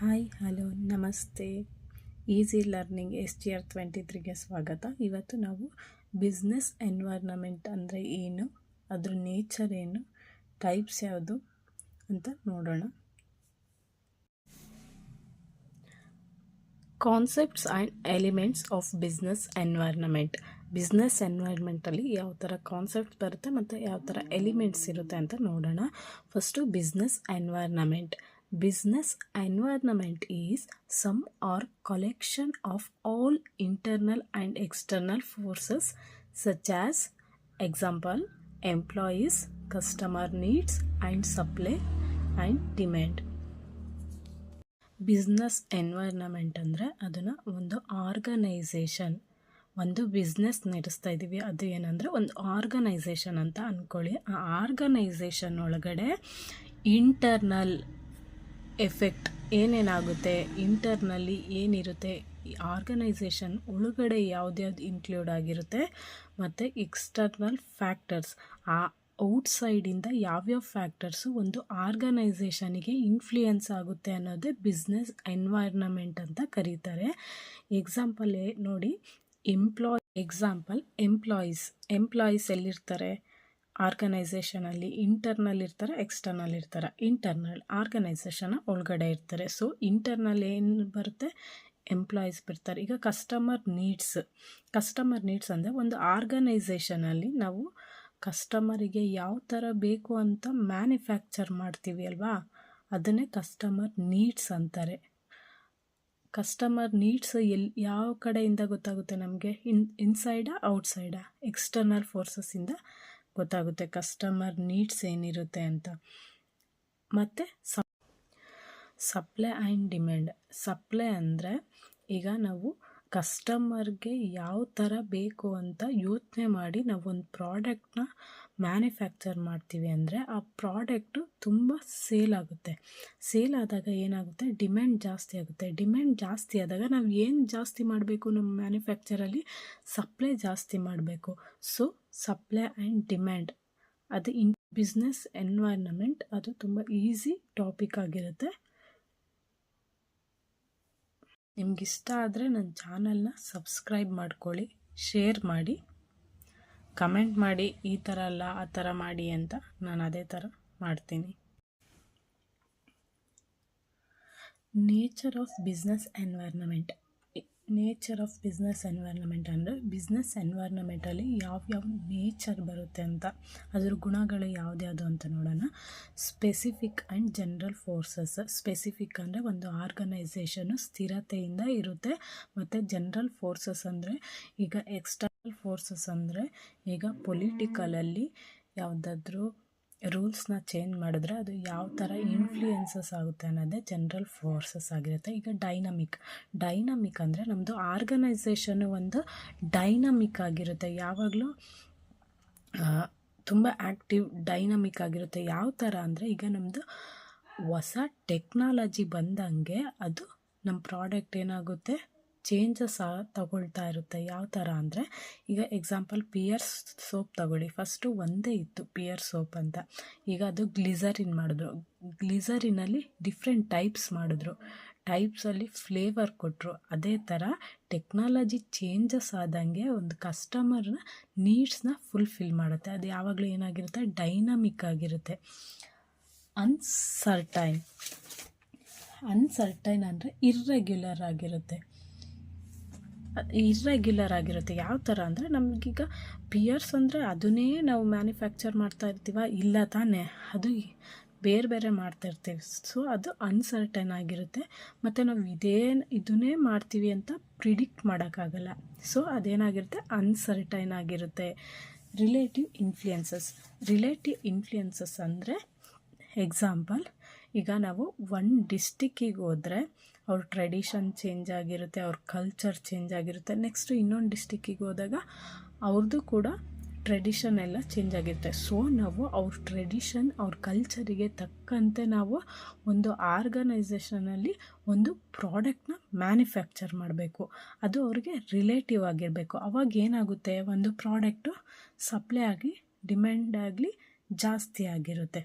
Hi hello ನಮಸ್ತೆ. Easy learning SGR23ಗೆ ಸ್ವಾಗತ. ಇವತ್ತು ನಾವು ಬಿಸ್ನೆಸ್ ಎನ್ವೈರ್ನಮೆಂಟ್ ಅಂದರೆ ಏನು, ಅದ್ರ ನೇಚರ್ ಏನು, ಟೈಪ್ಸ್ ಯಾವುದು ಅಂತ ನೋಡೋಣ. Concepts and elements of business environment. Business ಎನ್ವೈರ್ಮೆಂಟಲ್ಲಿ ಯಾವ ಥರ ಕಾನ್ಸೆಪ್ಟ್ ಬರುತ್ತೆ ಮತ್ತು ಯಾವ ಥರ ಎಲಿಮೆಂಟ್ಸ್ ಇರುತ್ತೆ ಅಂತ ನೋಡೋಣ. First business environment. Business environment is some or collection of all internal and external forces such as example employees, customer needs and supply and demand. Business environment ಅಂದರೆ ಅದನ್ನು ಒಂದು ಆರ್ಗನೈಸೇಷನ್, ಒಂದು ಬಿಸ್ನೆಸ್ ನಡೆಸ್ತಾ ಇದ್ದೀವಿ, ಅದು ಏನಂದರೆ ಒಂದು ಆರ್ಗನೈಸೇಷನ್ ಅಂತ ಅಂದ್ಕೊಳ್ಳಿ. ಆ ಆರ್ಗನೈಸೇಷನ್ ಒಳಗಡೆ ಇಂಟರ್ನಲ್ ಎಫೆಕ್ಟ್ ಏನೇನಾಗುತ್ತೆ, ಇಂಟರ್ನಲ್ಲಿ ಏನಿರುತ್ತೆ, ಈ ಆರ್ಗನೈಸೇಷನ್ ಒಳಗಡೆ ಯಾವ್ದ್ಯಾವ್ದು ಇನ್ಕ್ಲೂಡ್ ಆಗಿರುತ್ತೆ, ಮತ್ತು ಎಕ್ಸ್ಟರ್ನಲ್ ಫ್ಯಾಕ್ಟರ್ಸ್, ಆ ಔಟ್ಸೈಡಿಂದ ಯಾವ್ಯಾವ ಫ್ಯಾಕ್ಟರ್ಸು ಒಂದು ಆರ್ಗನೈಸೇಷನಿಗೆ ಇನ್ಫ್ಲೂಯೆನ್ಸ್ ಆಗುತ್ತೆ ಅನ್ನೋದೇ ಬಿಸ್ನೆಸ್ ಎನ್ವೈರ್ನಮೆಂಟ್ ಅಂತ ಕರೀತಾರೆ. ಎಕ್ಸಾಂಪಲ್ ನೋಡಿ, ಎಂಪ್ಲಾಯೀಸ್ ಎಲ್ಲಿರ್ತಾರೆ ಆರ್ಗನೈಸೇಷನಲ್ಲಿ? ಇಂಟರ್ನಲ್ ಇರ್ತಾರೆ, ಎಕ್ಸ್ಟರ್ನಲ್ ಇರ್ತಾರೆ. ಇಂಟರ್ನಲ್ ಆರ್ಗನೈಸೇಷನ್ ಒಳಗಡೆ ಇರ್ತಾರೆ. ಸೊ ಇಂಟರ್ನಲ್ ಏನು ಬರುತ್ತೆ, ಎಂಪ್ಲಾಯೀಸ್ ಬರ್ತಾರೆ. ಈಗ ಕಸ್ಟಮರ್ ನೀಡ್ಸ್ ಅಂದರೆ ಒಂದು ಆರ್ಗನೈಸೇಷನಲ್ಲಿ ನಾವು ಕಸ್ಟಮರಿಗೆ ಯಾವ ಥರ ಬೇಕು ಅಂತ ಮ್ಯಾನುಫ್ಯಾಕ್ಚರ್ ಮಾಡ್ತೀವಿ ಅಲ್ವಾ, ಅದನ್ನೇ ಕಸ್ಟಮರ್ ನೀಡ್ಸ್ ಅಂತಾರೆ. ಕಸ್ಟಮರ್ ನೀಡ್ಸ್ ಯಾವ ಕಡೆಯಿಂದ ಗೊತ್ತಾಗುತ್ತೆ ನಮಗೆ? ಇನ್ಸೈಡಾ ಔಟ್ಸೈಡಾ? ಎಕ್ಸ್ಟರ್ನಲ್ ಫೋರ್ಸಸ್ಸಿಂದ ಗೊತ್ತಾಗುತ್ತೆ ಕಸ್ಟಮರ್ ನೀಡ್ಸ್ ಏನಿರುತ್ತೆ ಅಂತ. ಮತ್ತು ಸಪ್ಲೈ ಆ್ಯಂಡ್ ಡಿಮ್ಯಾಂಡ್. ಸಪ್ಲೈ ಅಂದರೆ ಈಗ ನಾವು ಕಸ್ಟಮರ್ಗೆ ಯಾವ ಥರ ಬೇಕು ಅಂತ ಯೋಚನೆ ಮಾಡಿ ನಾವು ಒಂದು ಪ್ರಾಡಕ್ಟ್ನ ಮ್ಯಾನುಫ್ಯಾಕ್ಚರ್ ಮಾಡ್ತೀವಿ ಅಂದರೆ ಆ ಪ್ರಾಡಕ್ಟು ತುಂಬ ಸೇಲ್ ಆಗುತ್ತೆ. ಸೇಲ್ ಆದಾಗ ಏನಾಗುತ್ತೆ, ಡಿಮ್ಯಾಂಡ್ ಜಾಸ್ತಿ ಆಗುತ್ತೆ. ಡಿಮ್ಯಾಂಡ್ ಜಾಸ್ತಿ ಆದಾಗ ನಾವು ಏನು ಜಾಸ್ತಿ ಮಾಡಬೇಕು, ನಮ್ಮ ಮ್ಯಾನುಫ್ಯಾಕ್ಚರಲ್ಲಿ ಸಪ್ಲೈ ಜಾಸ್ತಿ ಮಾಡಬೇಕು. ಸೊ ಸಪ್ಲೈ ಆ್ಯಂಡ್ ಡಿಮ್ಯಾಂಡ್ ಅದು ಬಿಸ್ನೆಸ್ ಎನ್ವೈರ್ನಮೆಂಟ್. ಅದು ತುಂಬ ಈಸಿ ಟಾಪಿಕ್ ಆಗಿರುತ್ತೆ. ನಿಮಗಿಷ್ಟ ಆದರೆ ನನ್ನ ಚಾನಲ್ನ ಸಬ್ಸ್ಕ್ರೈಬ್ ಮಾಡ್ಕೊಳ್ಳಿ, ಶೇರ್ ಮಾಡಿ, ಕಮೆಂಟ್ ಮಾಡಿ, ಈ ಥರ ಅಲ್ಲ ಆ ಥರ ಮಾಡಿ ಅಂತ. ನಾನು ಅದೇ ಥರ ಮಾಡ್ತೀನಿ. Nature of business environment. Nature of business environment ಅಂದರೆ ಬಿಸ್ನೆಸ್ ಎನ್ವೈರ್ನಮೆಂಟಲ್ಲಿ ಯಾವ್ಯಾವ ನೇಚರ್ ಬರುತ್ತೆ ಅಂತ, ಅದರ ಗುಣಗಳು ಯಾವ್ದ್ಯಾವುದು ಅಂತ ನೋಡೋಣ. Specific and general forces. Specific ಅಂದರೆ ಒಂದು ಆರ್ಗನೈಸೇಷನು ಸ್ಥಿರತೆಯಿಂದ ಇರುತ್ತೆ, ಮತ್ತು ಜನರಲ್ ಫೋರ್ಸಸ್ ಅಂದರೆ ಈಗ ಎಕ್ಸ್ಟರ್ನಲ್ ಫೋರ್ಸಸ್ ಅಂದರೆ ಈಗ ಪೊಲಿಟಿಕಲಲ್ಲಿ ಯಾವುದಾದ್ರೂ ರೂಲ್ಸ್ನ ಚೇಂಜ್ ಮಾಡಿದ್ರೆ ಅದು ಯಾವ ಥರ ಇನ್ಫ್ಲೂಯೆನ್ಸಸ್ ಆಗುತ್ತೆ ಅನ್ನೋದೇ ಜನರಲ್ ಫೋರ್ಸಸ್ ಆಗಿರುತ್ತೆ. ಈಗ ಡೈನಮಿಕ್ ಅಂದರೆ ನಮ್ಮದು ಆರ್ಗನೈಸೇಷನು ಒಂದು ಡೈನಮಿಕ್ ಆಗಿರುತ್ತೆ, ಯಾವಾಗಲೂ ತುಂಬ ಆ್ಯಕ್ಟಿವ್ ಡೈನಮಿಕ್ ಆಗಿರುತ್ತೆ. ಯಾವ ಥರ ಅಂದರೆ ಈಗ ನಮ್ಮದು ಹೊಸ ಟೆಕ್ನಾಲಜಿ ಬಂದಂಗೆ ಅದು ನಮ್ಮ ಪ್ರಾಡಕ್ಟ್ ಏನಾಗುತ್ತೆ, ಚೇಂಜಸ್ ತಗೊಳ್ತಾ ಇರುತ್ತೆ. ಯಾವ ಥರ ಅಂದರೆ ಈಗ ಎಕ್ಸಾಂಪಲ್ ಪಿಯರ್ಸ್ ಸೋಪ್ ತಗೊಳ್ಳಿ. ಫಸ್ಟು ಒಂದೇ ಇತ್ತು ಪಿಯರ್ ಸೋಪ್ ಅಂತ, ಈಗ ಅದು ಗ್ಲಿಸರಿನ್ ಮಾಡಿದ್ರು. ಗ್ಲಿಸರಿನಲ್ಲಿ ಡಿಫ್ರೆಂಟ್ ಟೈಪ್ಸ್ ಮಾಡಿದ್ರು, ಟೈಪ್ಸಲ್ಲಿ ಫ್ಲೇವರ್ ಕೊಟ್ಟರು. ಅದೇ ಥರ ಟೆಕ್ನಾಲಜಿ ಚೇಂಜಸ್ ಆದಂಗೆ ಒಂದು ಕಸ್ಟಮರ್ನ ನೀಡ್ಸ್ನ ಫುಲ್ಫಿಲ್ ಮಾಡುತ್ತೆ. ಅದು ಯಾವಾಗಲೂ ಏನಾಗಿರುತ್ತೆ, ಡೈನಮಿಕ್ ಆಗಿರುತ್ತೆ. ಅನ್ಸರ್ಟೈನ್ ಅಂದರೆ ಇರ್ರೆಗ್ಯುಲರ್ ಆಗಿರುತ್ತೆ. ಯಾವ ಥರ ಅಂದರೆ ನಮಗೀಗ ಪಿಯರ್ಸ್ ಅಂದರೆ ಅದನ್ನೇ ನಾವು ಮ್ಯಾನುಫ್ಯಾಕ್ಚರ್ ಮಾಡ್ತಾ ಇರ್ತೀವ? ಇಲ್ಲ ತಾನೇ, ಅದು ಬೇರೆ ಬೇರೆ ಮಾಡ್ತಾ ಇರ್ತೀವಿ. ಸೊ ಅದು ಅನ್ಸರ್ಟೈನ್ ಆಗಿರುತ್ತೆ. ಮತ್ತು ನಾವು ಇದನ್ನೇ ಮಾಡ್ತೀವಿ ಅಂತ ಪ್ರಿಡಿಕ್ಟ್ ಮಾಡೋಕ್ಕಾಗಲ್ಲ. ಸೊ ಅದೇನಾಗಿರುತ್ತೆ, ಅನ್ಸರ್ಟೈನ್ ಆಗಿರುತ್ತೆ. ರಿಲೇಟಿವ್ ಇನ್ಫ್ಲುಯೆನ್ಸಸ್ ಅಂದರೆ ಎಕ್ಸಾಂಪಲ್ ಈಗ ನಾವು ಒಂದು ಡಿಸ್ಟಿಕ್ಕಿಗೆ ಹೋದರೆ ಅವ್ರ ಟ್ರೆಡಿಷನ್ ಚೇಂಜ್ ಆಗಿರುತ್ತೆ, ಅವ್ರ ಕಲ್ಚರ್ ಚೇಂಜ್ ಆಗಿರುತ್ತೆ. ನೆಕ್ಸ್ಟು ಇನ್ನೊಂದು ಡಿಸ್ಟಿಕ್ಕಿಗೆ ಹೋದಾಗ ಅವ್ರದ್ದು ಕೂಡ ಟ್ರೆಡಿಷನ್ ಎಲ್ಲ ಚೇಂಜ್ ಆಗಿರುತ್ತೆ. ಸೊ ನಾವು ಅವ್ರ ಟ್ರೆಡಿಷನ್, ಅವ್ರ ಕಲ್ಚರಿಗೆ ತಕ್ಕಂತೆ ನಾವು ಒಂದು ಆರ್ಗನೈಸೇಷನಲ್ಲಿ ಒಂದು ಪ್ರಾಡಕ್ಟ್ನ ಮ್ಯಾನುಫ್ಯಾಕ್ಚರ್ ಮಾಡಬೇಕು. ಅದು ಅವ್ರಿಗೆ ರಿಲೇಟಿವ್ ಆಗಿರಬೇಕು. ಅವಾಗ ಏನಾಗುತ್ತೆ, ಒಂದು ಪ್ರಾಡಕ್ಟು ಸಪ್ಲೈ ಆಗಿ ಡಿಮ್ಯಾಂಡ್ ಆಗಲಿ ಜಾಸ್ತಿ ಆಗಿರುತ್ತೆ.